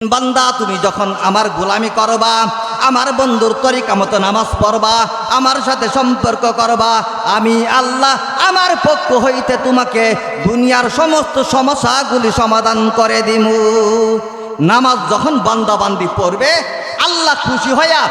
বান্দা তুমি যখন আমার গোলামি করবা, আমার বন্ধুর তরিকা মতো নামাজ পড়বা, আমার সাথে সম্পর্ক করবা, আমি আল্লাহ আমার পক্ষ হইতে তোমাকে দুনিয়ার সমস্ত সমস্যাগুলি সমাধান করে দিমু। নামাজ যখন বান্দা বান্দি পড়বে, আল্লাহ খুশি হইয়া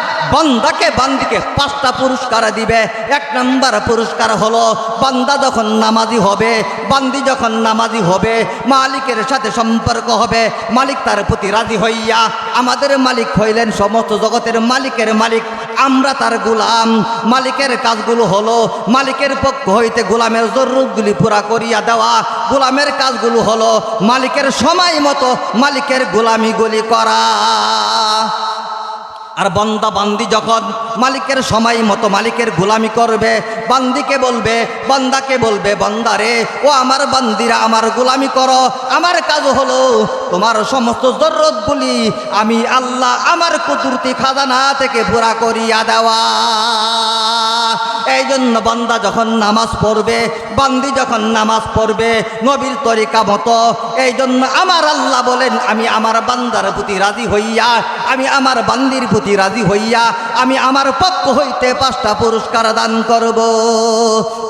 বান্দিকে 5টা পুরস্কার দিবে। 1 নম্বর পুরস্কার হলো বান্দা যখন নামাজি হবে, বান্দি যখন নামাজি হবে, মালিকের সাথে সম্পর্ক হবে, মালিক তার প্রতি রাজি হইয়া, আমাদের মালিক হইলেন সমস্ত জগতের মালিকের মালিক, আমরা তার গোলাম। মালিকের কাজগুলো হলো মালিকের পক্ষ হইতে গোলামের জরুরতগুলি পুরা করিয়া দেওয়া। গোলামের কাজগুলো হলো মালিকের সময় মতো মালিকের গোলামিগুলি করা। আর বান্দা বান্দি যখন মালিকের সময় মতো মালিকের গোলামি করবে, বান্দাকে বলবে বান্দারে, ও আমার বান্দিরা আমার গোলামি করো, আমার কাজ হলো তোমার সমস্ত জরুরতগুলি আমি আল্লাহ আমার কুদরতি খাজানা থেকে পুরা করিয়া দেওয়া। এই জন্য বান্দা যখন নামাজ পড়বে, বান্দি যখন নামাজ পড়বে নবীর তরিকা মতো, এই জন্য আমার আল্লাহ বলেন, আমি আমার বান্দার প্রতি রাজি হইয়া, আমি আমার বান্দির প্রতি রাজি হইয়া, আমি আমার পক্ষ হইতে 5টা পুরস্কার দান করব।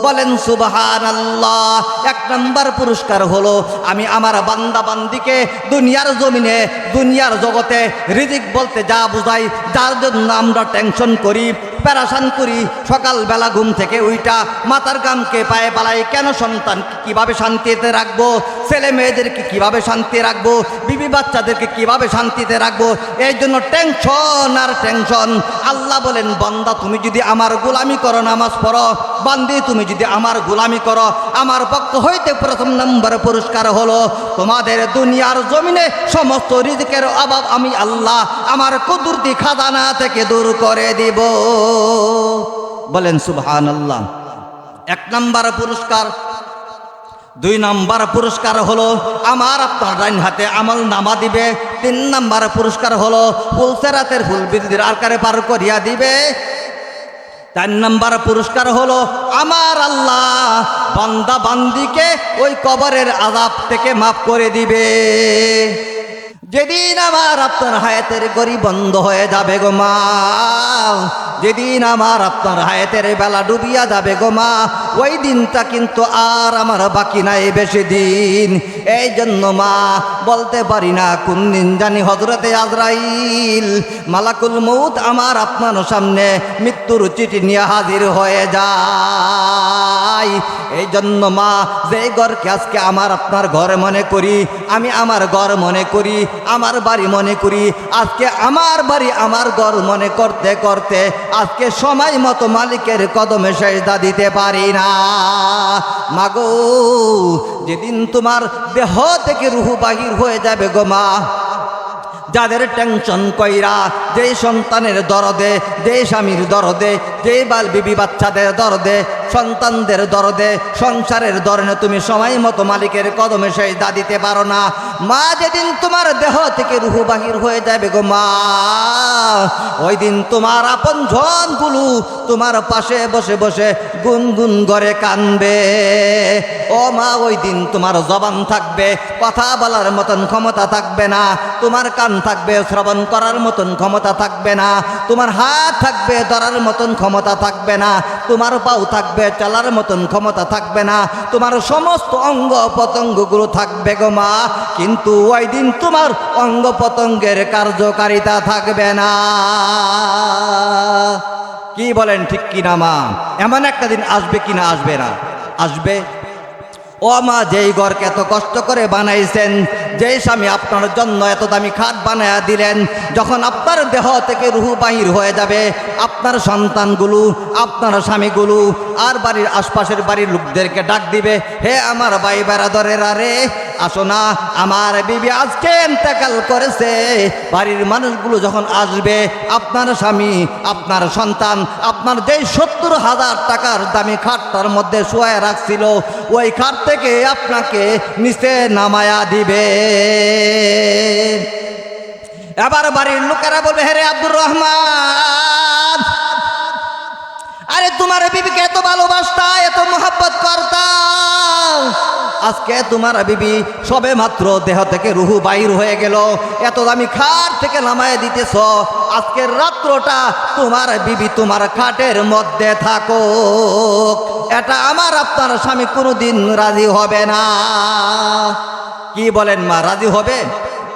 বলেন সুবহানাল্লাহ। 1 নম্বর পুরস্কার হলো আমি আমার বান্দা বান্দিকে দুনিয়ার জমিনে, দুনিয়ার জগতে রিজিক বলতে যা বুঝাই, যার জন্য আমরা টেনশন করি, প্যারাশান করি, সকালবেলা ঘুম থেকে উইটা মাথার গামকে পায়ে পালাই, কেন সন্তান কিভাবে শান্তিতে রাখবো, ছেলে মেয়েদেরকে কিভাবে শান্তি রাখবো, বিবি বাচ্চাদেরকে কিভাবে শান্তিতে রাখবো, এই জন্য টেনশন আর টেনশন। আল্লাহ বলেন, বান্দা তুমি যদি আমার গোলামি করো, নামাজ পড়ো, বান্দি তুমি যদি আমার গোলামি করো, আমার পক্ষ হইতে 1 নম্বর পুরস্কার হলো তোমাদের দুনিয়ার জমিনে সমস্ত রিজিকের অভাব আমি আল্লাহ আমার কুদরতি খাজানা থেকে দূর করে দিব। বলেন সুবহানাল্লাহ। 1 নম্বর পুরস্কার। 2 নম্বর পুরস্কার হলো আমার আপনার ডাইন হাতে আমল নামা দিবে। 3 নম্বর পুরস্কার হলো ফুলসেরাতের ফুল বৃদ্ধির আকারে পার করিয়া দিবে। 4 নম্বর পুরস্কার হলো আমার আল্লাহ বান্দা বান্দিকে ওই কবরের আযাব থেকে মাফ করে দিবে। যেদিন আমার আপনার হায়াতের গড়ি বন্ধ হয়ে যাবে গো মা, যেদিন আমার আপনার হায়াতের বেলা ডুবিয়া যাবে গো মা, ওই দিনটা কিন্তু আর আমার বাকি নাই বেশি দিন। এই জন্য মা বলতে পারি না কোন দিন জানি হযরতে আজরাইল মালাকুল মউত আমার আপনার সামনে মৃত্যুর চিঠি নিয়ে হাজির হয়ে যায়। এই জন্য মা, যে ঘরকে আজকে আমার আপনার ঘর মনে করি, আমি আমার ঘর মনে করি, আমার বাড়ি মনে করি, আজকে আমার বাড়ি আমার ঘর মনে করতে করতে আজকে সময় মতো মালিকের কদমে সেজদা দিতে পারি না। মাগো, যেদিন তোমার দেহ থেকে রূহ বাহির হয়ে যাবে গো মা, যাদের টেনশন কইরা, যেই সন্তানের দরদে, যেই স্বামীর দরদে, যেই বাল বিবি বাচ্চাদের দরদে, সন্তানদের দরদে, সংসারের দরনে তুমি সময় মতো মালিকের কদমে সেজদা দিতে পারো না, মা যেদিন তোমার দেহ থেকে রূহ বাহির হয়ে যাবে গো মা, ওই দিন তোমার আপনজনগুলো তোমার পাশে বসে বসে গুনগুন করে কানবে। ও মা, ওই দিন তোমার জবান থাকবে, কথা বলার মতন ক্ষমতা থাকবে না, তোমার কান থাকবে, শ্রবণ করার মতন ক্ষমতা থাকবে না, তোমার হাত থাকবে, ধরার মতন ক্ষমতা থাকবে না, তোমার পাও থাকবে, চলার মতন ক্ষমতা থাকবে না, তোমার সমস্ত অঙ্গ প্রত্যঙ্গগুলো থাকবে গো মা, কিন্তু ওই দিন তোমার অঙ্গ প্রত্যঙ্গের কার্যকারিতা থাকবে না। কি বলেন ঠিক কিনা মা? এমন একটা দিন আসবে কিনা আসবে না? আসবে। ও মা, যেই ঘরকে এত কষ্ট করে বানাইছেন, যেই স্বামী আপনার জন্য এত দামি খাট বানায়া দিলেন, যখন আপনার দেহ থেকে রূহ বাহির হয়ে যাবে, আপনার সন্তানগুলো, আপনার স্বামীগুলো আর বাড়ির আশপাশের বাড়ির লোকদেরকে ডাক দিবে, হে আমার ভাই বেরাদরেরা রে, আসো না, আমার বিবি আজকে ইন্তেকাল করেছে। বাড়ির মানুষগুলো যখন আসবে, আপনার স্বামী, আপনার সন্তান, আপনার যেই 70,000 টাকার দামি খাটটার মধ্যে শুয়ে রাখছিল, ওই খাট থেকে আপনাকে নিচে নামায়া দিবে। এবার বাড়ির লোকেরা বলবে, হে রে আব্দুর রহমান, আরে তোমার বিবিকে এত ভালোবাসতা, এত মোহাব্বত করতা, আজকে তোমার বিবি সবে মাত্র দেহ থেকে রুহু বাইর হয়ে গেল, এত দামি খাট থেকে নামায় দিতেছ, আজকের রাত্রটা তোমার বিবি তোমার খাটের মধ্যে থাকো, এটা আমার আপনার স্বামী কোনোদিন রাজি হবে না। কি বলেন মা, রাজি হবে?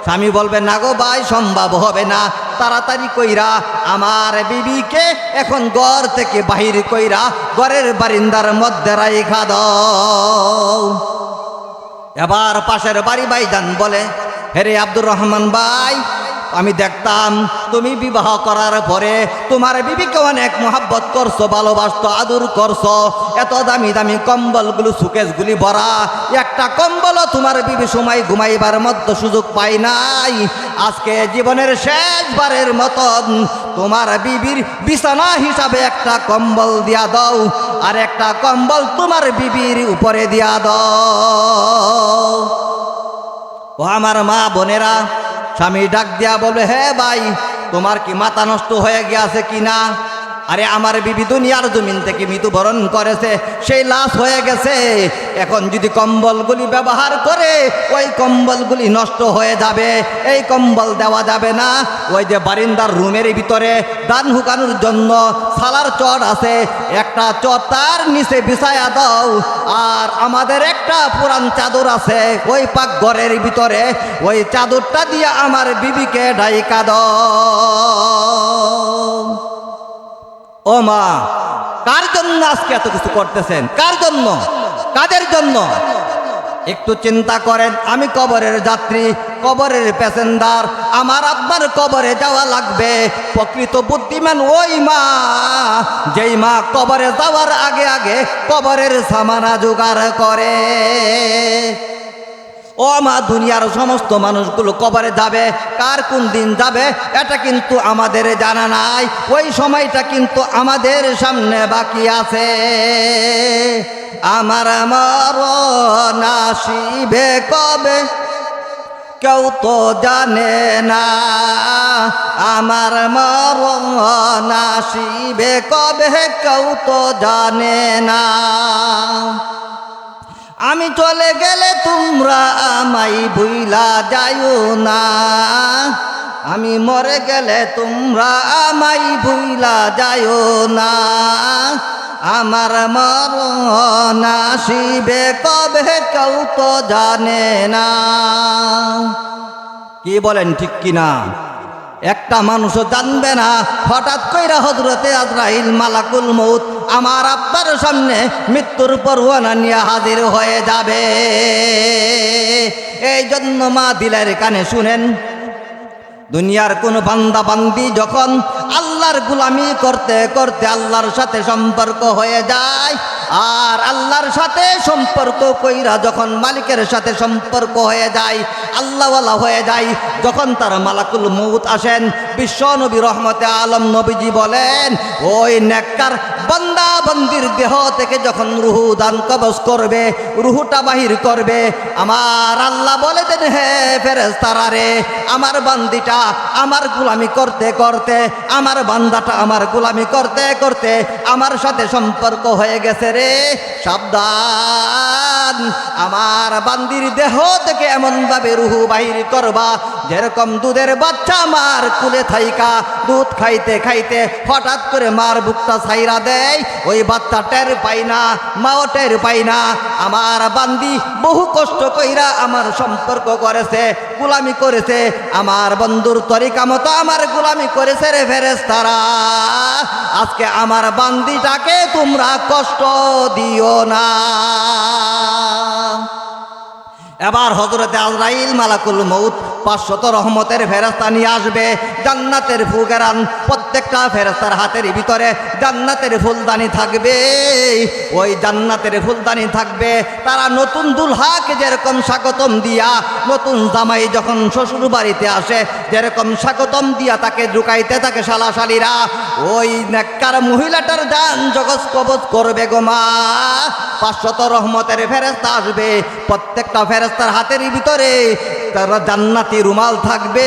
স্বামী বলবে না গো ভাই, সম্ভব হবে না, তাড়াতাড়ি কইরা আমার বিবিকে এখন ঘর থেকে বাহির কইরা ঘরের বারিন্দার মধ্যে রাইখা দাও। এবার পাশের বাড়ি ভাইজান বলে, হেরে আব্দুর রহমান ভাই, আমি দেখতাম তুমি বিবাহ করার পরে তোমার বিবিকে অনেক মোহাব্বত করছো, ভালোবাসতো, আদর করছো, এত দামি দামি কম্বলগুলো সুকেসগুলি ভরা, একটা কম্বলও তোমার বিবি সময় ঘুমাইবার মধ্যে সুযোগ পাই নাই, আজকে জীবনের শেষবারের মতন তোমার বিবির বিছানা হিসাবে একটা কম্বল দিয়া দাও, আর একটা কম্বল তোমার বিবির উপরে দিয়া দাও। ও আমার মা বোনেরা, স্বামী ডাক দিয়া বলবে, হে ভাই, তোমার কি মাথা নষ্ট হয়ে গিয়েছে কিনা? আরে আমার বিবি দুনিয়ার জমিন থেকে মৃত্যুবরণ করেছে, সেই লাশ হয়ে গেছে, এখন যদি কম্বলগুলি ব্যবহার করে ওই কম্বলগুলি নষ্ট হয়ে যাবে, এই কম্বল দেওয়া যাবে না। ওই যে বারিন্দার রুমের ভিতরে দান হুকানোর জন্য সালার চট আছে, একটা চট তার নিচে বিছায়া দাও, আর আমাদের একটা পুরান চাদর আছে ওই পাক ঘরের ভিতরে, ওই চাদরটা দিয়ে আমার বিবিকে ঢাইকা দাও। ও মা, কার জন্য আজকে এত কিছু করতেছেন? কার জন্য, কাদের জন্য? একটু চিন্তা করেন। আমি কবরের যাত্রী, কবরের প্যাসেঞ্জার, আমার আপনার কবরে যাওয়া লাগবে। প্রকৃত বুদ্ধিমান ওই মা, যেই মা কবরে যাওয়ার আগে আগে কবরের সামানা জোগাড় করে। ও মা, দুনিয়ার সমস্ত মানুষগুলো কবরে যাবে, কার কোন দিন যাবে এটা কিন্তু আমাদের জানা নাই, ওই সময়টা কিন্তু আমাদের সামনে বাকি আছে। আমার মরণ আসিবে কবে কেউ তো জানে না, আমার মরণ আসিবে কবে কেউ তো জানে না, আমি চলে গেলে তোমরা আমায় ভুইলা যাইও না, আমি মরে গেলে তোমরা আমায় ভুইলা যাইও না, আমার মরণ আসিবে কবে কেউ তো জানে না। কি বলেন, ঠিক কিনা? একটা মানুষও জানবে না, হঠাৎ কইরা হযরতে আজরাইল মালাকুল মউত আমার আপনার সামনে মৃত্যুর পরোয়ানা নিয়ে হাজির হয়ে যাবে। এই জন্য মা দিলের কানে শুনেন, দুনিয়ার কোন বান্দা বান্দি যখন আল্লাহর গোলামি করতে করতে আল্লাহর সাথে সম্পর্ক হয়ে যায়, আর আল্লাহর সাথে সম্পর্ক কইরা যখন মালিকের সাথে সম্পর্ক হয়ে যায়, আল্লাহওয়ালা হয়ে যায়, যখন তার মালাকুল মউত আসেন, বিশ্ব নবী রহমতে আলম নবীজি বলেন, ওই নেককার বান্দা বান্দির দেহ থেকে যখন রুহু দান কবজ করবে, রুহুটা বাহির করবে, আমার আল্লাহ বলে দেন, হে ফেরেশতারা রে, আমার বান্দিটা আমার গোলামি করতে করতে, আমার বান্দাটা আমার গোলামি করতে করতে আমার সাথে সম্পর্ক হয়ে গেছে রে, সাবধান, আমার বান্দির দেহ থেকে এমন ভাবে রুহু বাহির করবা যেরকম দুধের বাচ্চা মার কুলে থাইকা দুধ খাইতে খাইতে হঠাৎ করে মার বুকটা ছাইরা দেয়, ওই বাচ্চা টের পাই না, মাও টের পাই না, আমার বান্দি বহু কষ্ট কইরা আমার সম্পর্ক করেছে, গোলামি করেছে, আমার বন্ধুর তরিকা মতো আমার গোলামি করেছে রে ফেরেশতারা, আজকে আমার বান্দিটাকে তোমরা কষ্ট দিও না। এবার হযরতে আজরাইল মালাকুল মউত 500 রহমতের ফেরেশতা নিয়ে আসবে, জান্নাতের ফুলগারান, প্রত্যেকটা ফেরেশতার হাতের ভিতরে জান্নাতের ফুলদানি থাকবে, ওই জান্নাতের ফুলদানি থাকবে, তারা নতুন দুলহাকে যেরকম স্বাগতম দিয়া, নতুন জামাই যখন শ্বশুর বাড়িতে আসে যেরকম স্বাগতম দিয়া তাকে ঢুকাইতে থাকে শালাশালীরা, ওই নেককার মহিলাটার জান জগৎ কবজ করবে গো মা। 500 রহমতের ফেরেশতা আসবে, প্রত্যেকটা ফেরেশতা ফেরেশতার হাতের ভিতরে তারা জান্নাতি রুমাল থাকবে,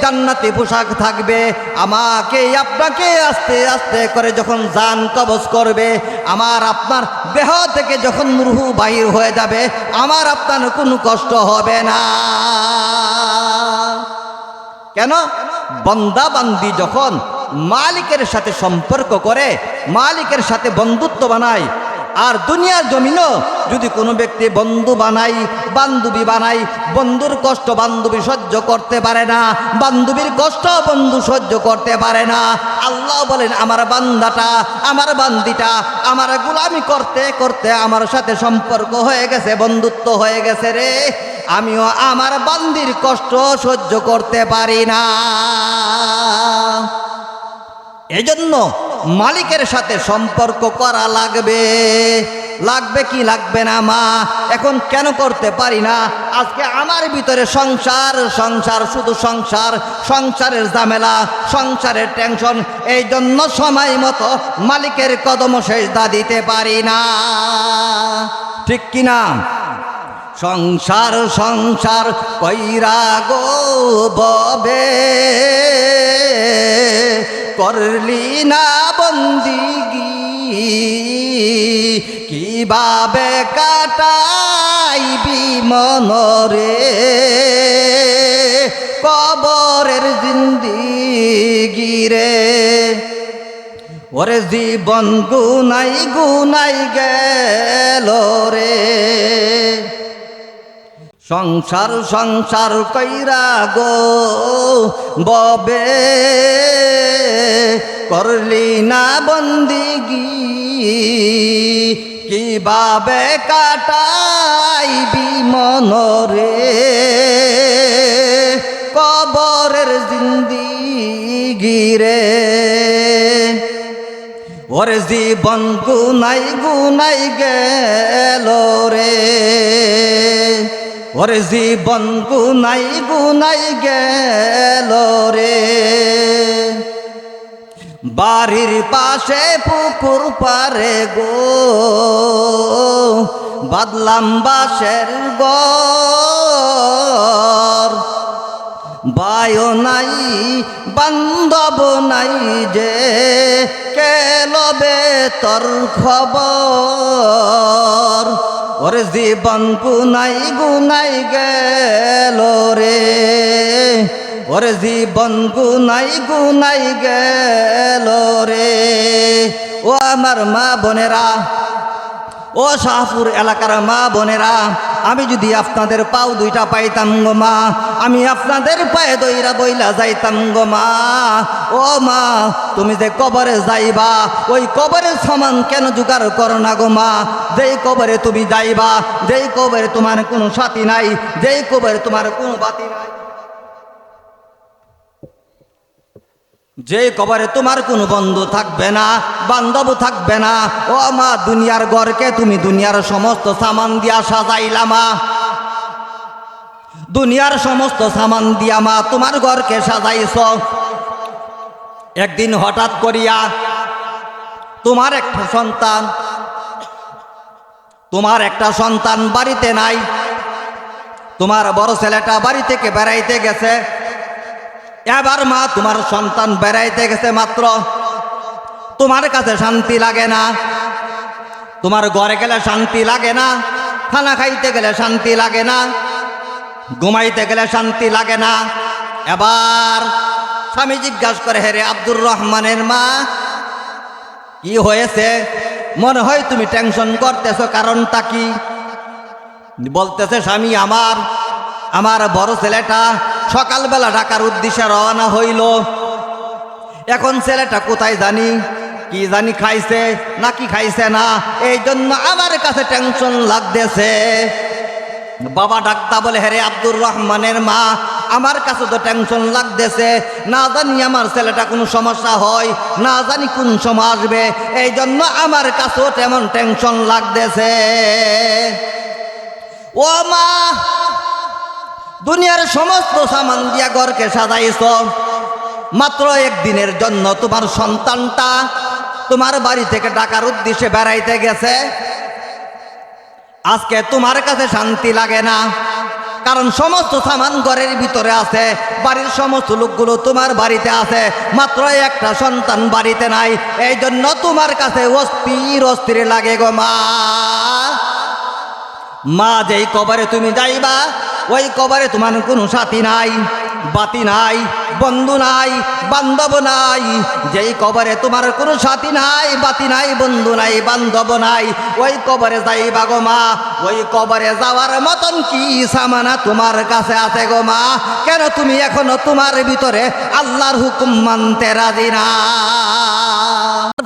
জান্নাতি পোশাক থাকবে। আমাকে আপনাকে আস্তে আস্তে করে যখন জান কবজ করবে, আমার আপনার দেহ থেকে যখন রূহ বাহির হয়ে যাবে, আমার আপনার কোনো কষ্ট হবে না। কেন? বান্দা বান্দি যখন মালিকের সাথে সম্পর্ক করে, মালিকের সাথে বন্ধুত্ব বানায়, আর দুনিয়ার জমিনও যদি কোনো ব্যক্তি বন্ধু বানাই, বান্ধবী বানাই, বন্ধুর কষ্ট বান্ধবী সহ্য করতে পারে না, বান্ধবীর কষ্ট বন্ধু সহ্য করতে পারে না। আল্লাহ বলেন আমার বান্দাটা, আমার বান্দিটা আমার গোলামি করতে করতে আমার সাথে সম্পর্ক হয়ে গেছে, বন্ধুত্ব হয়ে গেছে রে, আমিও আমার বান্দির কষ্ট সহ্য করতে পারি না। এজন্য মালিকের সাথে সম্পর্ক করা লাগবে। লাগবে কি লাগবে না মা? এখন কেন করতে পারি না? আজকে আমার ভিতরে সংসার, সংসার, শুধু সংসার, সংসারের ঝামেলা, সংসারের টেনশন, এই জন্য সময় মতো মালিকের কদম সেজদা দিতে পারি না। ঠিক কিনা? সংসার সংসার কইরা গো ববে, করলি না বন্দিগি, কিভাবে কাটাইবি মনরে কবরের জিন্দিগি রে। ওরে জীবন গুনাই গুনাই গেল রে। সংসার সংসার কইরা গো ববে, করলি না বন্দিগি, কিভাবে কাটাইবি মনরে কবরের জিন্দিগি রে। ওরে জীবন গুনাই গুনাই গেল রে, ওরে জীবন গুনাই গুনাই গেল রে। বাড়ির পাশে পুকুর পারে গো বাদলাম বাসের ঘর, বায়ো নাই বান্ধব নাই যে কে লবে তোর খবর। ওরে জীবন গুনাই গুনাই গেল রে, ওরে জীবন গুনাই গুনাই গেল রে। ও আমার মা বোনেরা, ও শাহপুর এলাকার মা বোনেরা, আমি যদি আপনাদের পাও দুইটা পাইতাম গো মা, আমি আপনাদের পায়ে দইরা বইলা যাইতাম গো মা। ও মা, তুমি যে কবরে যাইবা, ওই কবরের সমান কেন জোগাড় করো না গো মা? যেই কবরে তুমি যাইবা, যেই কবরে তোমার কোনো সাথী নাই, যেই কবরে তোমার কোনো বাতি নাই, যে কবরে তোমার কোনো বন্ধু থাকবে না, বান্ধব থাকবে না। ও মা, দুনিয়ার ঘরকে তুমি দুনিয়ার সমস্ত সামান দিয়া সাজাইলা মা, দুনিয়ার সমস্ত সামান দিয়া মা তোমার ঘরকে সাজাইছ। একদিন হঠাৎ করিয়া তোমার একটা সন্তান, তোমার একটা সন্তান বাড়িতে নাই, তোমার বড় ছেলেটা বাড়ি থেকে বেড়াইতে গেছে। এবার মা তোমার সন্তান বেড়াইতে গেছে মাত্র, তোমার কাছে শান্তি লাগে না, তোমার ঘরে গেলে শান্তি লাগে না, খানা খাইতে গেলে শান্তি লাগে না, ঘুমাইতে গেলে শান্তি লাগে না। এবার স্বামী জিজ্ঞাসা করে, হে রে আব্দুর রহমানের মা, কি হয়েছে? মনে হয় তুমি টেনশন করতেছো, কারণটা কি? বলতেছে, স্বামী আমার বড় ছেলেটা সকালবেলা ঢাকার উদ্দেশ্যে রওনা হইল, এখন ছেলেটা কোথায় জানি, কি জানি খাইছে নাকি খাইছে না, এই জন্য আমার কাছে টেনশন লাগতেছে। বাবা ডাক্তার বলে, হে রে আব্দুর রহমানের মা, আমার কাছে তো টেনশন লাগতেছে, না জানি আমার ছেলেটা কোনো সমস্যা হয়, না জানি কোন সময় আসবে, এই জন্য আমার কাছেও তেমন টেনশন লাগতেছে। ও মা, দুনিয়ার সমস্ত সামান দিয়া ঘরকে সাজাইছ, মাত্র একদিনের জন্য তোমার সন্তানটা তোমার বাড়ি থেকে ঢাকার উদ্দেশ্যে বেড়াইতে গেছে, আজকে তোমার কাছে শান্তি লাগে না, কারণ সমস্ত সামান ঘরের ভিতরে আছে, বাড়ির সমস্ত লোকগুলো তোমার বাড়িতে আছে, মাত্র একটা সন্তান বাড়িতে নাই। এই জন্য তোমার কাছে অস্থির অস্থির লাগে গো মা। মা, যেই কবরে তুমি যাইবা ওই কবরে তোমার কোনো সাথী নাই, বাতি নাই, বন্ধু নাই, বান্ধব নাই। যেই কবরে তোমার কোনো সাথী নাই, বাতি নাই, বন্ধু নাই, বান্ধব নাই, ওই কবরে যাইবা গো মা। ওই কবরে যাওয়ার মতন কি সামানা তোমার কাছে আছে গো মা? কেন তুমি এখনো তোমার ভিতরে আল্লাহর হুকুম মানতে রাজি না?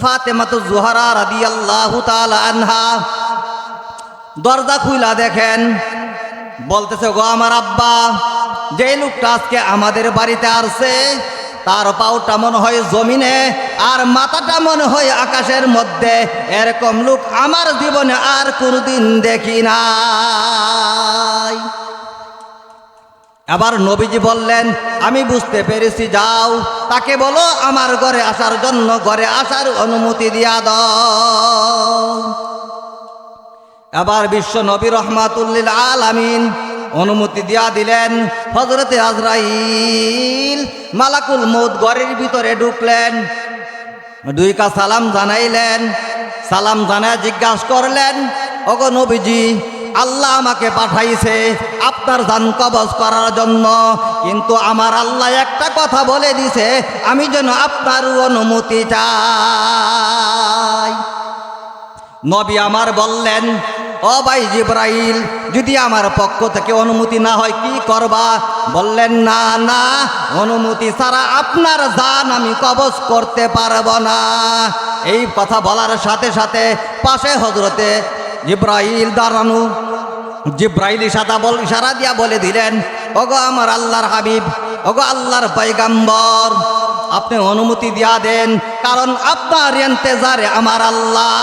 ফাতেমাতু জোহরা রাদিয়াল্লাহু তাআলা আনহা দরজা খুইলা দেখেন, বলতেছে, গো আমার আব্বা, যে লোকটা আজকে আমাদের বাড়িতে আসছে তার পাওটা মনে হয় জমিনে আর মাথাটা মনে হয় আকাশের মধ্যে। এরকম লোক আমার জীবনে আর কোনোদিন দেখি নাই। আবার নবীজি বললেন, আমি বুঝতে পেরেছি, যাও তাকে বলো আমার ঘরে আসার জন্য, ঘরে আসার অনুমতি দিয়া দাও। আবার বিশ্ব নবী রহমাতুল্লিল আলামিন অনুমতি দিয়া দিলেন। হযরতে আজরাইল মালাকুল মউত ঘরের ভিতরে ঢুকলেন, দুইকা সালাম জানাইলেন। সালাম জানায় জিজ্ঞাসা করলেন, ওগো নবীজি, আল্লাহ আমাকে পাঠাইছে আপনার জান কবজ করার জন্য, কিন্তু আমার আল্লাহ একটা কথা বলে দিছে, আমি যেন আপনার অনুমতি চাই। নবী আমার বললেন, ও ভাই জিবরাইল, যদি আমার পক্ষ থেকে অনুমতি না হয় কি করবা? বললেন, না না, অনুমতি ছাড়া আপনার জান আমি কবজ করতে পারবো না। এই কথা বলার সাথে সাথে পাশে হযরতে জিবরাইল দাঁড়ানো। জিবরাইল ইশারা দিয়া বলে দিলেন, ওগো আমার আল্লাহর হাবিব, ওগো আল্লাহর পয়গম্বর, আপনি অনুমতি দিয়া দেন, কারণ আপনার ইন্তেজারে আমার আল্লাহ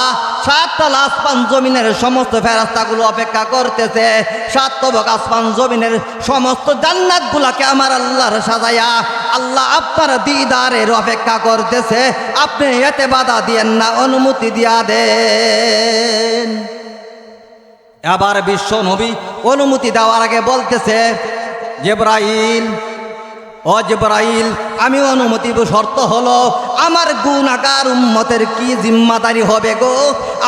সাততল আসমান জমিনের সমস্ত ফেরেশতাগুলো অপেক্ষা করতেছে। সাত তবক আসমান জমিনের সমস্ত জান্নাতগুলোকে আমার আল্লাহর সাজায়া আল্লাহ আপনার দিদারের অপেক্ষা করতেছে। আপনি এতে বাধা দিয়েন না, অনুমতি দিয়া দেন। এবার বিশ্ব নবী অনুমতি দেওয়ার আগে বলতেছে, জিবরাইল, ও জিবরাইল, আমি অনুমতি শর্ত হলো আমার গুনাহগার উম্মতের কি জিম্মাদারি হবে গো?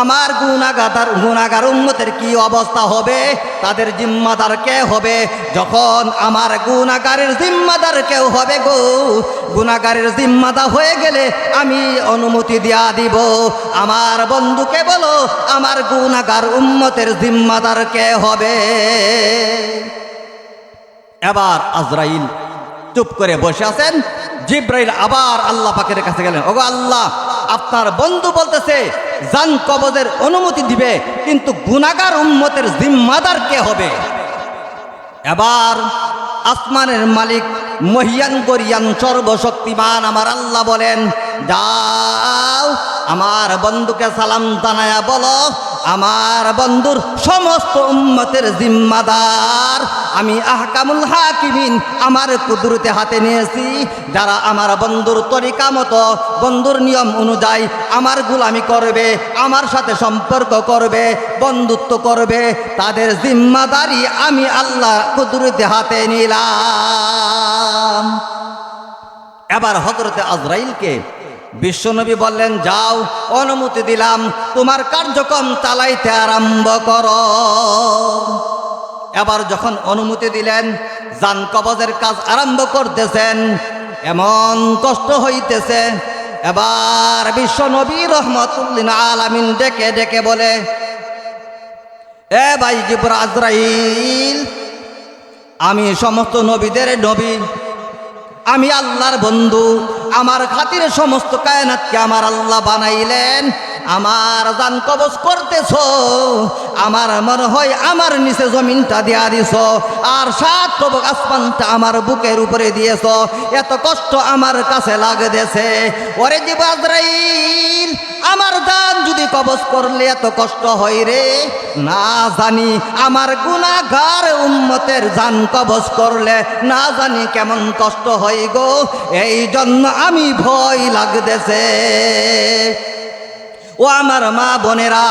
আমার গুনাহগার উম্মতের কি অবস্থা হবে? তাদের জিম্মাদার কে হবে? যখন আমার গুনাহগারের জিম্মাদার কেউ হবে গো, গুনাহগারের জিম্মাদার হয়ে গেলে আমি অনুমতি দিয়া দিব। আমার বন্ধুকে বলো আমার গুনাহগার উম্মতের জিম্মাদার কে হবে? এবার আজরাইল চুপ করে বসে আছেন। জিবরাইল আবার আল্লাহ পাকের কাছে গেলেন, ওগো আল্লাহ, আপনার বন্ধু বলতেছে জান কবজের অনুমতি দিবে, কিন্তু গুনাহগার উম্মতের জিম্মাদার কে হবে? এবার আসমানের মালিক মহিয়ান গরিয়ান সর্বশক্তিমান আমার আল্লাহ বলেন, যাও আমার বন্ধুকে সালাম জানায়া বলো আমার বন্ধুর সমস্ত উম্মতের জিম্মাদার আমি আহকামুল হাকিমিন আমার কুদরতে হাতে নিয়েছি। যারা আমার বন্ধুর তরিকা মতো, বন্ধুর নিয়ম অনুযায়ী আমার গোলামি করবে, আমার সাথে সম্পর্ক করবে, বন্ধুত্ব করবে, তাদের জিম্মাদারি আমি আল্লাহ কুদরতে হাতে নিলাম। এবার হযরতে আজরাইলকে বিশ্বনবী বললেন, যাও অনুমতি দিলাম, তোমার কার্যক্রম চালাইতে আরম্ভ করো। এবার যখন অনুমতি দিলেন, জান কবজের কাজ আরম্ভ করতেছেন, এমন কষ্ট হইতেছে। এবার বিশ্বনবী রহমাতুল্লিল আলামিন ডেকে ডেকে বলে, এ ভাই জিবরাইল, আজরাইল, আমি সমস্ত নবীদের নবী, আমি আল্লাহর বন্ধু, আমার খাতিরে সমস্ত কায়নাতকে আমার আল্লাহ বানাইলেন। আমার জান কবজ করতেছ, আমার মনে হয় আমার নিচে জমিনটা দিয়া দিছ, আর সাত তবক আসমানটা আমার বুকের উপরে দিয়েছ। এত কষ্ট আমার কাছে লাগতেছে। ওরে জিবরাইল, আমার জান যদি কবজ করলে এত কষ্ট হয় রে? না জানি আমার গুনাহগার উম্মতের জান কবজ করলে না জানি কেমন কষ্ট হয় গো, এই জন্য আমি ভয় লাগতেছে। ও আমার মা বোনেরা,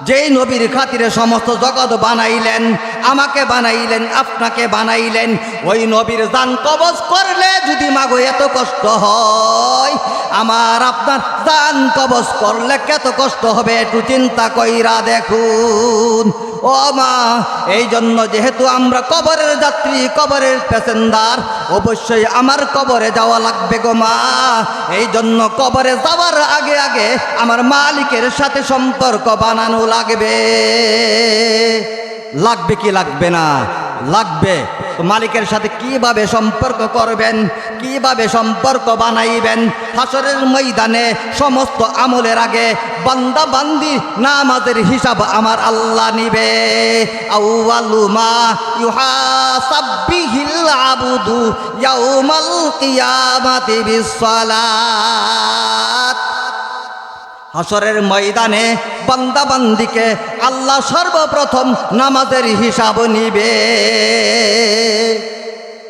যেই নবীর খাতিরে সমস্ত জগৎ বানাইলেন, আমাকে বানাইলেন, আপনাকে বানাইলেন, ওই নবীর জান কবজ করলে যদি মাগো এত কষ্ট হয়, আমার আপনার জান কবজ করলে কত কষ্ট হবে একটু চিন্তা কইরা দেখুন। ও মা, এই জন্য যেহেতু আমরা কবরের যাত্রী, কবরের প্যাসেঞ্জার, অবশ্যই আমার কবরে যাওয়া লাগবে গো মা। এই জন্য কবরে যাওয়ার আগে আগে আমার মালিকের সাথে সম্পর্ক বানানো লাগবে। লাগবে কি লাগবে না? লাগবে। তো মালিকের সাথে কিভাবে সম্পর্ক করবেন, কিভাবে সম্পর্ক বানাইবেন? হাসরের ময়দানে সমস্ত আমলের আগে বান্দা বান্দি নামাজের হিসাব আমার আল্লাহ নিবে। আউয়ালু মা ইউহাসাবু বিহিল আবদু ইয়াউমাল কিয়ামাতি বিসসালাত। হাসরের ময়দানে বান্দা বান্দিকে আল্লাহ সর্বপ্রথম নামাজের হিসাব নিবে।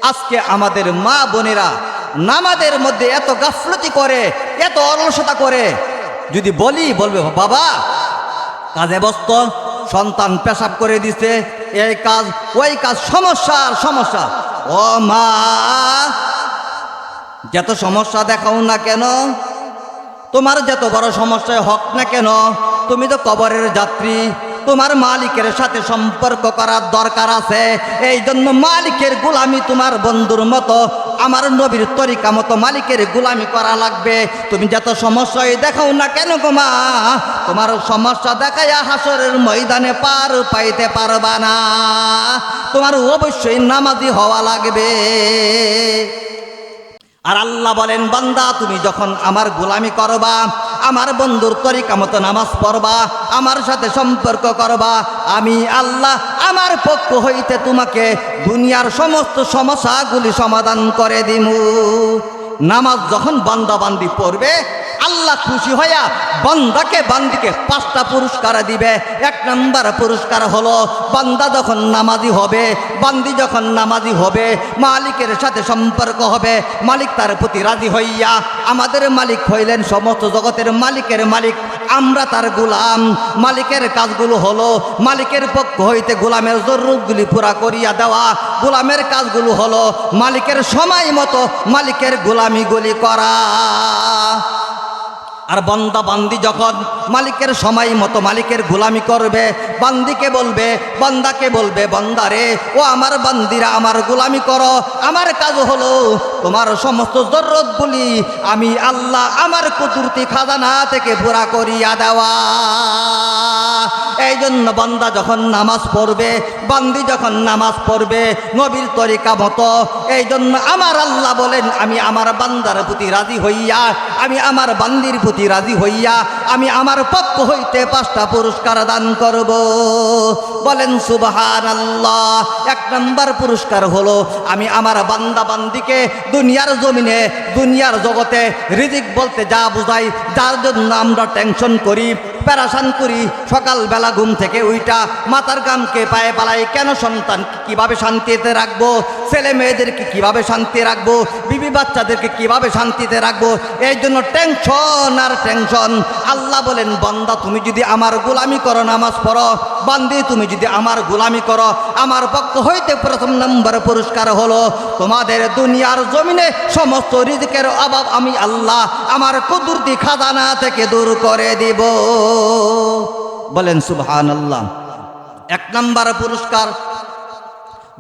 আজকে আমাদের মা বোনেরা নামাজের মধ্যে এত গাফলতি করে, এত অলসতা করে। যদি বলি, বলবে বাবা কাজে ব্যস্ত, সন্তান পেশাব করে দিছে, এই কাজ ওই কাজ, সমস্যার সমস্যা। ও মা, যত সমস্যা দেখাও না কেন, তোমার যত বড় সমস্যায় হোক না কেন, তুমি তো কবরের যাত্রী, তোমার মালিকের সাথে সম্পর্ক করার দরকার আছে। এই জন্য মালিকের গোলামি তোমার বন্ধুর মতো, আমার নবীর তরিকা মতো মালিকের গোলামি করা লাগবে। তুমি যত সমস্যায় দেখাও না কেন গো মা, তোমার সমস্যা দেখাইয়া হাসরের ময়দানে পার পাইতে পারবা না। তোমার অবশ্যই নামাজি হওয়া লাগবে। আর আল্লাহ বলেন, বান্দা তুমি যখন আমার গোলামি করবা, আমার বন্ধুর তরিকা মতো নামাজ পড়বা, আমার সাথে সম্পর্ক করবা, আমি আল্লাহ আমার পক্ষ হইতে তোমাকে দুনিয়ার সমস্ত সমস্যাগুলি সমাধান করে দিমু। নামাজ যখন বান্দা বান্দি পড়বে, আল্লাহ খুশি হইয়া বান্দাকে বান্দিকে 5টা পুরস্কার দিবে। 1 নম্বর পুরস্কার হলো বান্দা যখন নামাজি হবে, বান্দি যখন নামাজি হবে, মালিকের সাথে সম্পর্ক হবে, মালিক তার প্রতি রাজি হইয়া, আমাদের মালিক হইলেন সমস্ত জগতের মালিকের মালিক, আমরা তার গোলাম। মালিকের কাজগুলো হলো মালিকের পক্ষ হইতে গোলামের জরুরতগুলি পুরা করিয়া দেওয়া। গোলামের কাজগুলো হলো মালিকের সময় মতো মালিকের গোলামিগুলি করা। আর বান্দা বান্দি যখন মালিকের সময় মতো মালিকের গোলামি করবে, বান্দিকে বলবে, বান্দাকে বলবে, বান্দারে ও আমার বান্দিরা আমার গোলামি করো, আমার কাজ হলো তোমার সমস্ত জরুরতগুলি আমি আল্লাহ আমার কুদরতি খাজানা থেকে পুরা করিয়া দেওয়া। এই জন্য বান্দা যখন নামাজ পড়বে, বান্দি যখন নামাজ পড়বে নবীর তরিকা মতো, এই জন্য আমার আল্লাহ বলেন, আমি আমার বান্দার প্রতি রাজি হইয়া, আমি আমার বান্দির প্রতি রাজি হইয়া, আমি আমার পক্ষ হইতে 5টা পুরস্কার দান করব। বলেন সুবহানাল্লাহ। 1 নম্বর পুরস্কার হলো আমি আমার বান্দা বান্দিকে দুনিয়ার জমিনে, দুনিয়ার জগতে রিজিক বলতে যা বুঝাই, যার জন্য আমরা টেনশন করি, প্যারাশান করি, সকালবেলা ঘুম থেকে উইটা মাথার গামকে পায়ে পালাই, কেন সন্তান কিভাবে শান্তিতে রাখবো, ছেলে মেয়েদেরকে কিভাবে শান্তি রাখবো, বিবি বাচ্চাদেরকে কিভাবে শান্তিতে রাখবো, এই জন্য টেনশন আর টেনশন। আল্লাহ বলেন, বান্দা তুমি যদি আমার গোলামি করো, নামাজ পড়ো, বান্দি তুমি যদি আমার গোলামি করো, আমার পক্ষ হইতে 1 নম্বর পুরস্কার হলো তোমাদের দুনিয়ার জমিনে সমস্ত রিজিকের অভাব আমি আল্লাহ আমার কুদরতি খাজানা থেকে দূর করে দিব। বলেন সুবহানাল্লাহ। 1 নম্বর পুরস্কার।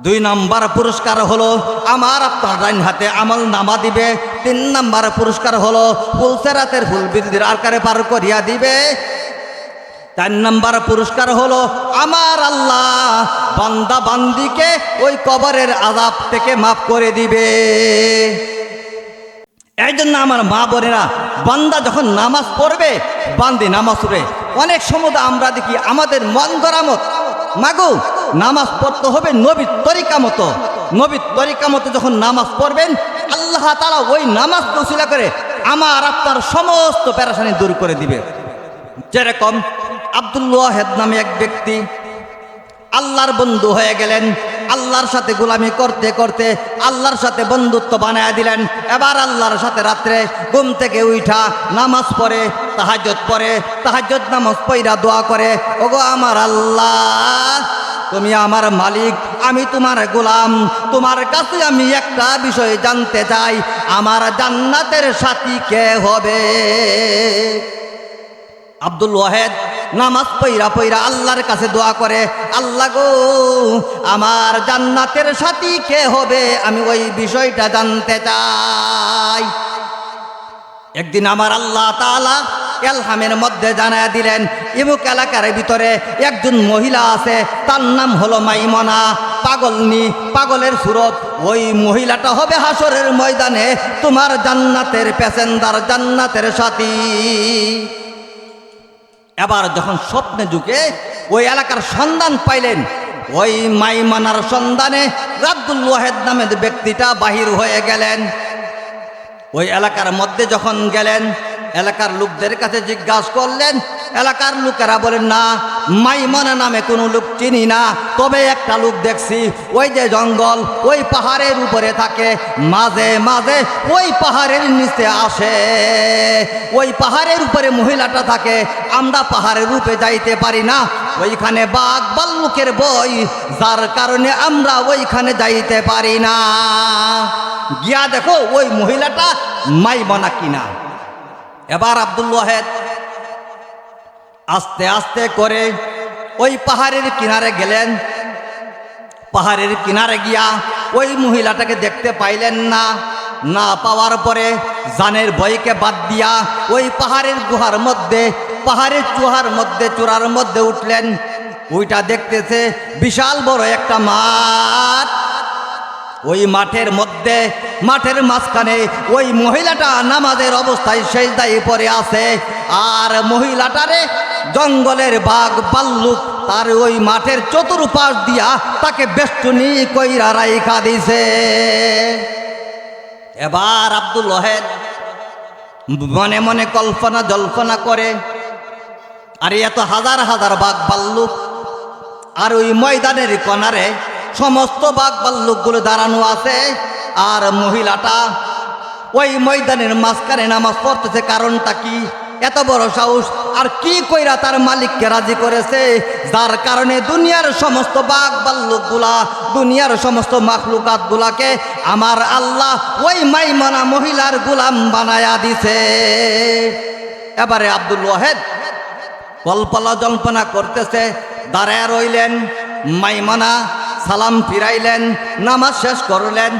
2 নম্বর পুরস্কার হলো আমার আপনার ডাইন হাতে আমল নামা দিবে। 3 নম্বর পুরস্কার হলো ফুলসেরাতের ফুল বৃদ্ধির আকারে পার করিয়া দিবে। 4 নম্বর পুরস্কার হলো আমার আল্লাহ বান্দা বান্দিকে ওই কবরের আযাব থেকে মাফ করে দিবে। এই জন্য আমার মা বোনেরা, বান্দা যখন নামাজ পড়বে, বান্দি নামাজ পড়বে, অনেক সময় আমরা দেখি আমাদের মন গড়া মত, মাগো নামাজ পড়তে হবে নবীর তরিকা মতো। নবীর তরিকা মতো যখন নামাজ পড়বেন, আল্লাহ তাআলা ওই নামাজ ওসিলা করে আমার আপনার সমস্ত পেরেশানি দূর করে দিবে। যেরকম আব্দুল ওয়াহেদ নামে এক ব্যক্তি আল্লাহর বন্ধু হয়ে গেলেন। আল্লাহর সাথে গোলামি করতে করতে আল্লাহর সাথে বন্ধুত্ব বানায়া দিলেন। এবার আল্লাহর সাথে রাত্রে ঘুম থেকে উঠা নামাজ পড়ে, তাহাজ্জুদ নামাজ পড়া দোয়া করে, ওগো আমার আল্লাহ, তুমি আমার মালিক, আমি তোমার গোলাম, তোমার কাছে আমি একটা বিষয় জানতে চাই, আমার জান্নাতের সাথী কে হবে? আব্দুল ওয়াহেদ নামাজ পইরা আল্লাহর কাছে দোয়া করে, আল্লাহ গো, আমার জান্নাতের সাথী কে হবে, আমি ওই বিষয়টা জানতে চাই। একদিন আমার আল্লাহ তাআলা এলহামের মধ্যে জানায়া দিলেন, ইমুক এলাকার ভিতরে একজন মহিলা আছে, তার নাম হলো মাইমনা, পাগলনি, পাগলের সুরত। ওই মহিলাটা হবে হাসরের ময়দানে তোমার জান্নাতের প্যাসেঞ্জার, জান্নাতের সাথী। এবার যখন স্বপ্নে ঢুকে ওই এলাকার সন্ধান পাইলেন, ওই মাইমানার সন্ধানে আব্দুল ওয়াহেদ নামের ব্যক্তিটা বাহির হয়ে গেলেন। ওই এলাকার মধ্যে যখন গেলেন, এলাকার লোকদের কাছে জিজ্ঞাসা করলেন, এলাকার লোকেরা বলেন, না, মাইমনা নামে কোনো লোক চিনি না, তবে একটা লোক দেখছি, ওই যে জঙ্গল, ওই পাহাড়ের উপরে থাকে, মাঝে মাঝে ওই পাহাড়ের নিচে আসে, ওই পাহাড়ের উপরে মহিলাটা থাকে, আমরা পাহাড়ের উপরে যাইতে পারি না, ওইখানে বাঘ ভাল্লুকের বই, যার কারণে আমরা ওইখানে যাইতে পারি না, গিয়া দেখো ওই মহিলাটা মাইমনা কিনা। এবার আব্দুল ওয়াহেদ আস্তে আস্তে করে ওই পাহাড়ের কিনারে গেলেন। পাহাড়ের কিনারে গিয়া ওই মহিলাটাকে দেখতে পাইলেন না। না পাওয়ার পরে জানের ভয়কে বাদ দিয়া ওই পাহাড়ের গুহার মধ্যে, পাহাড়ের চূড়ার মধ্যে উঠলেন। ওইটা দেখতেছে বিশাল বড় একটা মাঠ। ওই মাঠের মধ্যে, মাঠের মাঝখানে ওই মহিলাটা নামাজের অবস্থায় সেজদায় পড়ে আছে, আর মহিলাটারে জঙ্গলের বাঘ ভাল্লুক তার ওই মাঠের চতুর্পাশ দিয়া তাকে বেষ্টনী কইরা রাইখা দিছে। এবার আব্দুল ওয়াহেদ মনে মনে কল্পনা জল্পনা করে, আর এত হাজার হাজার বাঘ ভাল্লুক, আর ওই ময়দানের কোনারে সমস্ত বাঘ ভাল্লুকগুলো দাঁড়ানো আছে, আর মহিলাটা ওই ময়দানের মাঝখানে নামাজ পড়তেছে। কারণটা কি? এত বড় সাহস, আর কি কইরা তার মালিককে রাজি করেছে, যার কারণে দুনিয়ার সমস্ত বাঘ ভাল্লুকগুলা, দুনিয়ার সমস্ত মাখলুকাতগুলাকে আমার আল্লাহ ওই মাইমনা মহিলার গোলাম বানায়া দিছে। এবারে আব্দুল ওয়াহেদ কল্পনা জল্পনা করতেছে, দাঁড়ায় রইলেন। মাইমনা সালাম ফিরাইলেন, নামাজ শেষ করলেন।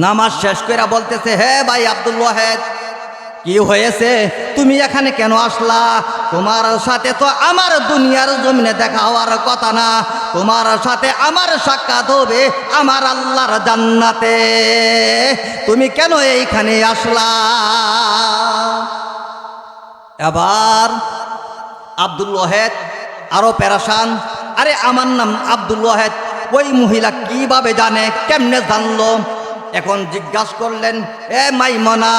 নামাজ শেষ করে বলতেছে, হে ভাই আব্দুল ওয়াহেদ, কি হয়েছে? তুমি এখানে কেন আসলা? তোমার সাথে তো আমার দুনিয়ার জমিনে দেখা হওয়ার কথা না, তোমার সাথে আমার সাক্ষাৎ হবে আমার আল্লাহর জান্নাতে, তুমি কেন এইখানে আসলা? এবার আব্দুল ওয়াহেদ আরো পেরেশান, আরে আমার নাম আব্দুল ওয়াহেদ, ওই মহিলা কিভাবে জানে, কেমনে জানলো? এখন জিজ্ঞাসা করলেন, এ মাইমনা,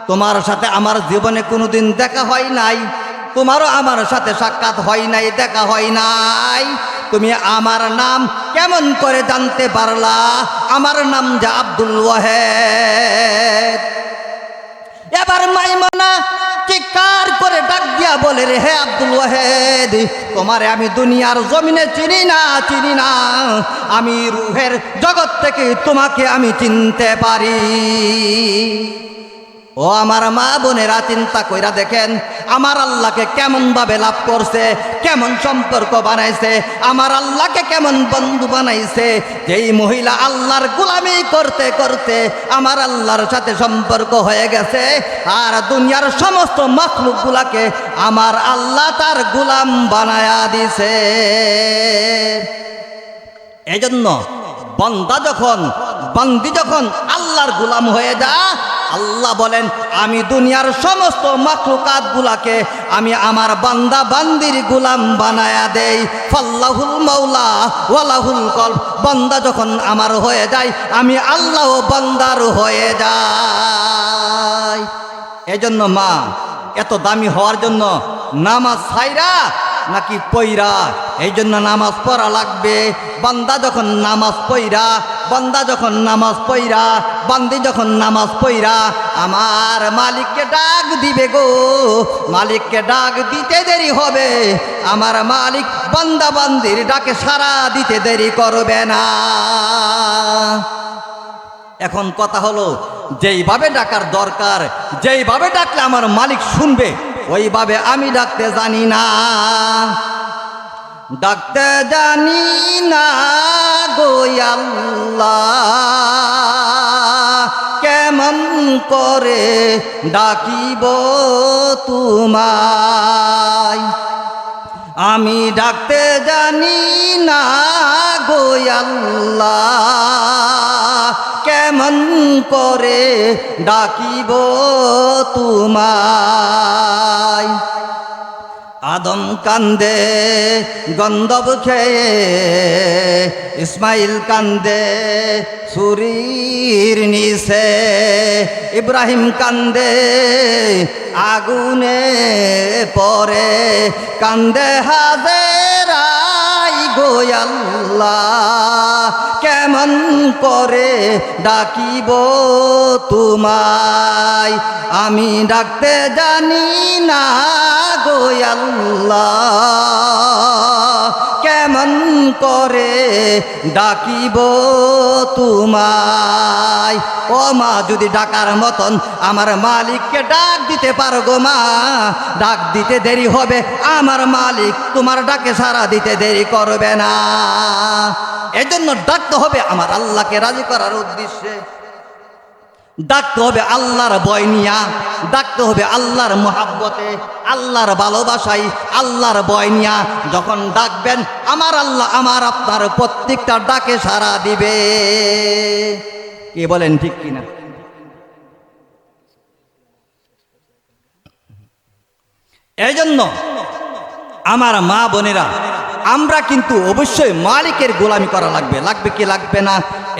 তোমার সাথে আমার জীবনে কোনোদিন দেখা হয় নাই, তোমারও আমার সাথে সাক্ষাৎ হয় নাই, দেখা হয় নাই, তুমি আমার নাম কেমন করে জানতে পারলা? আমার নাম যে আব্দুল ওয়াহেদ। এবার মাইমনা চিৎকার করে ডাক দিয়া বলে, রে হে আব্দুল ওয়াহেদ, তোমারে আমি দুনিয়ার জমিনে চিনি না, আমি রুহের জগৎ থেকে তোমাকে আমি চিনতে পারি। ও আমার মা বোনেরা, চিন্তা কইরা দেখেন আমার আল্লাহকে কেমন ভাবে লাভ করছে, কেমন সম্পর্ক বানাইছে, আমার আল্লাহকে কেমন বন্ধু বানাইছে। যেই মহিলা আল্লাহর গোলামি করতে করতে আমার আল্লাহর সাথে সম্পর্ক হয়ে গেছে, আর দুনিয়ার সমস্ত মাখলুকগুলাকে আমার আল্লাহ তার গোলাম বানায়া দিছে। এজন্য বান্দি যখন আল্লাহর গোলাম হয়ে যায়, আল্লাহ বলেন, আমি দুনিয়ার সমস্ত মাখলুকাত গুলাকে আমি আমার বান্দা বান্দির গোলাম বানায়া দেই। ফাল্লাহুল মাওলা ওয়ালাহুল কলব, বান্দা যখন আমার হয়ে যায়, আমি আল্লাহ বান্দার হয়ে যাই। এজন্য মা এত দামি হওয়ার জন্য নামাজ ছাইরা নাকি পইরা? এই জন্য নামাজ পড়া লাগবে। বান্দা যখন নামাজ পইরা, বান্দা যখন নামাজ পইরা, বান্দি যখন নামাজ পইরা আমার মালিককে ডাক দিবে গো, মালিককে ডাক দিতে দেরি হবে। আমার মালিক বান্দা বান্দির ডাকে সাড়া দিতে দেরি করবে না। এখন কথা হলো, যেইভাবে ডাকার দরকার, যেইভাবে ডাকলে আমার মালিক শুনবে, ওইভাবে আমি ডাকতে জানি না, ডাকতে জানি না গো আল্লাহ, কেমন করে ডাকিব তোমায়। আমি ডাকতে জানি না গো আল্লাহ, কেমন করে ডাকিব তোমায়। আদম কান্দে গন্ধব খেয়ে, ইসমাইল কান্দে ছুরির নিচে, ইব্রাহিম কান্দে আগুনে পড়ে, কান্দে হাজেরাই গো আল্লাহ, কেমন করে ডাকিব তোমায়। আমি ডাকতে জানি না গো আল্লাহ, কেমন করে ডাকিব তোমায়। ও মা, যদি ডাকার মতন আমার মালিককে ডাক দিতে পারো গো মা, ডাক দিতে দেরি হবে, আমার মালিক তোমার ডাকে সাড়া দিতে দেরি করবে না। এজন্য ডাকতে হবে আমার আল্লাহকে রাজি করার উদ্দেশ্যে, ডাকতে হবে আল্লাহর ভয় নিয়া, ডাকতে হবে আল্লাহর মহাব্বতে, আল্লাহর ভালোবাসায়, আল্লাহর ভয় নিয়া যখন ডাকবেন আমার আল্লাহ আমার আপনার প্রত্যেকটা ডাকে সাড়া দিবে। কি বলেন, ঠিক কিনা? এই জন্য আমার মা বোনেরা, আমরা কিন্তু অবশ্যই মালিকের গোলামি করা লাগবে, লাগবে কি লাগবে না?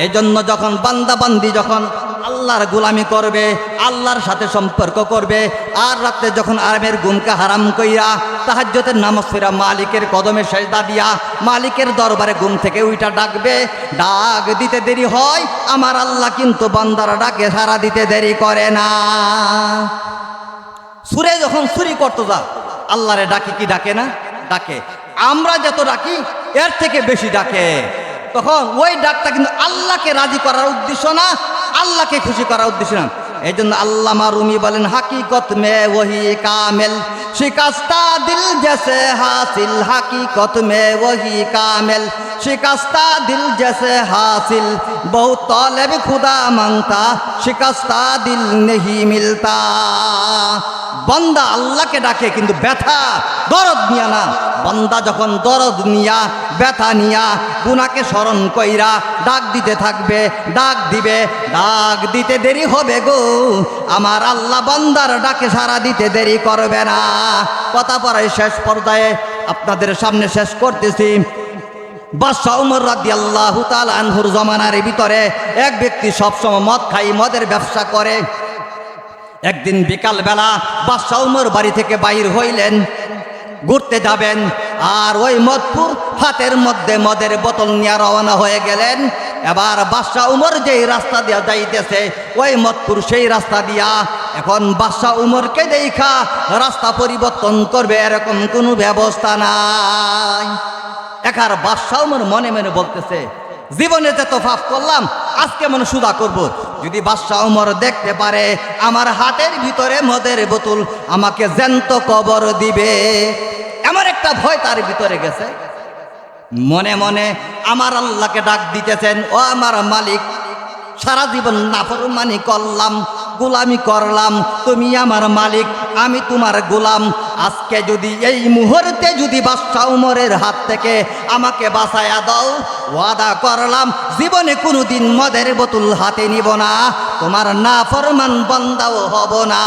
এই জন্য যখন বান্দা বান্দি যখন আল্লাহর গোলামি করবে, আল্লাহর সাথে সম্পর্ক করবে, আর রাতে যখন আরামের ঘুমকে হারাম কইরা তাহাজ্জুদের নামাজ পড়া মালিকের কদমে সেজদা দিয়া মালিকের দরবারে ঘুম থেকে উইটা ডাকবে, ডাক দিতে দেরি হয়, আমার আল্লাহ কিন্তু বান্দারা ডাকে সাড়া দিতে দেরি করে না। সুরে যখন চুরি করতে যা আল্লাহরে ডাকে কি ডাকে না? ডাকে। আমরা যত ডাকি এর থেকে বেশি ডাকে, তখন ওই ডাকটা কিন্তু আল্লাহকে রাজি করার উদ্দেশ্য না, আল্লাহকে খুশি করার উদ্দেশ্য না। এই জন্য আল্লামা রুমি বলেন, হাকিকত মে ওহি কামেল শিকাস্তা দিল জैसे হাসিল, হাকিকত মে ওহি কামেল শিকাস্তা দিল जैसे হাসিল, বহুত তলব খুদা মাংতা শিকাস্তা দিল নেহি মিলতা। বান্দা আল্লাহকে ডাকে কিন্তু ব্যথা দরদ নিয়া না। বান্দা যখন দরদ নিয়া ব্যথা নিয়া গুনাহকে স্মরণ কইরা ডাক দিতে থাকবে, ডাক দিবে, ডাক দিতে দেরি হবে গো, আমার আল্লাহ বান্দার ডাকে সাড়া দিতে দেরি করবে না। কথা পড়ায় শেষ পর্যায়ে আপনাদের সামনে শেষ করতেছি। বাদশাহ ওমর রাদিয়াল্লাহু তাআলা আনহুর জমানার ভিতরে এক ব্যক্তি সবসময় মদ খাই, মদের ব্যবসা করে। একদিন বিকালবেলা বাদশাহ ওমর বাড়ি থেকে বাইর হইলেন, ঘুরতে যাবেন, আর ওই মদপুর হাতের মধ্যে মদের বোতল নিয়ে রওনা হয়ে গেলেন। এবার বাদশাহ ওমর যেই রাস্তা দিয়া যাইতেছে ওই মদপুর সেই রাস্তা দিয়া, এখন বাদশাহ ওমরকে দেখা রাস্তা পরিবর্তন করবে এরকম কোনো ব্যবস্থা নাই। একার বাদশাহ ওমর মনে মনে বলতেছে, জীবনে যত পাপ করলাম আজকে মনে সুদা করব। যদি বাদশাহ ওমর দেখতে পারে আমার হাতের ভিতরে মদের বোতল, আমাকে জ্যান্ত কবর দিবে, এমন একটা ভয় তার ভিতরে গেছে। মনে মনে আমার আল্লাহকে ডাক দিতেছেন, ও আমার মালিক, সারা জীবন নাফরমানি করলাম, গোলামি করলাম, তুমি আমার মালিক, আমি তোমার গোলাম। আজকে যদি এই মুহূর্তে যদি বাদশাহ ওমরের হাত থেকে আমাকে বাঁচায়া দাও, ওয়াদা করলাম জীবনে কোনোদিন মদের বোতল হাতে নিব না, তোমার নাফরমান বান্দাও হব না।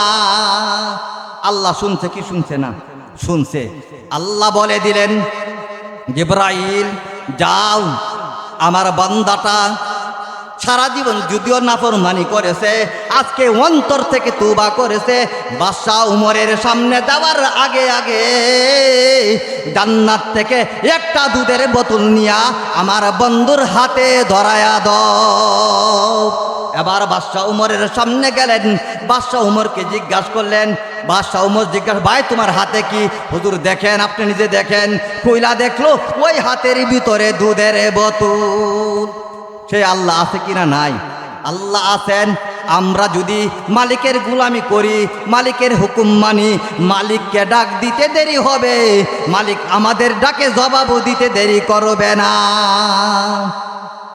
আল্লাহ শুনছে কি শুনছে না? শুনছে। আল্লাহ বলে দিলেন, জিবরাইল যাও আমার বান্দাটা সারা জীবন যদিও নাফরমানি করেছে, আজকে অন্তর থেকে তওবা করেছে। বাদশাহ উমরের সামনে যাওয়ার আগে আগে জান্নাত থেকে একটা দুধের বোতল নিয়া আমার বন্ধুর হাতে ধরায়া দাও। এবার বাদশাহ উমরের সামনে গেলেন, বাদশাহ উমরকে জিজ্ঞাসা করলেন। বাদশাহ উমর জিজ্ঞাসা, ভাই তোমার হাতে কি? হুজুর দেখেন, আপনি নিজে দেখেন। কইলা দেখলো ওই হাতের ভিতরে দুধের বোতল। সে আল্লাহ আছে কিনা? নাই। আল্লাহ আছেন। আমরা যদি মালিকের গোলামি করি, মালিকের হুকুম মানি, মালিককে ডাক দিতে দেরি হবে, মালিক আমাদের ডাকে জবাবও দিতে দেরি করবে না।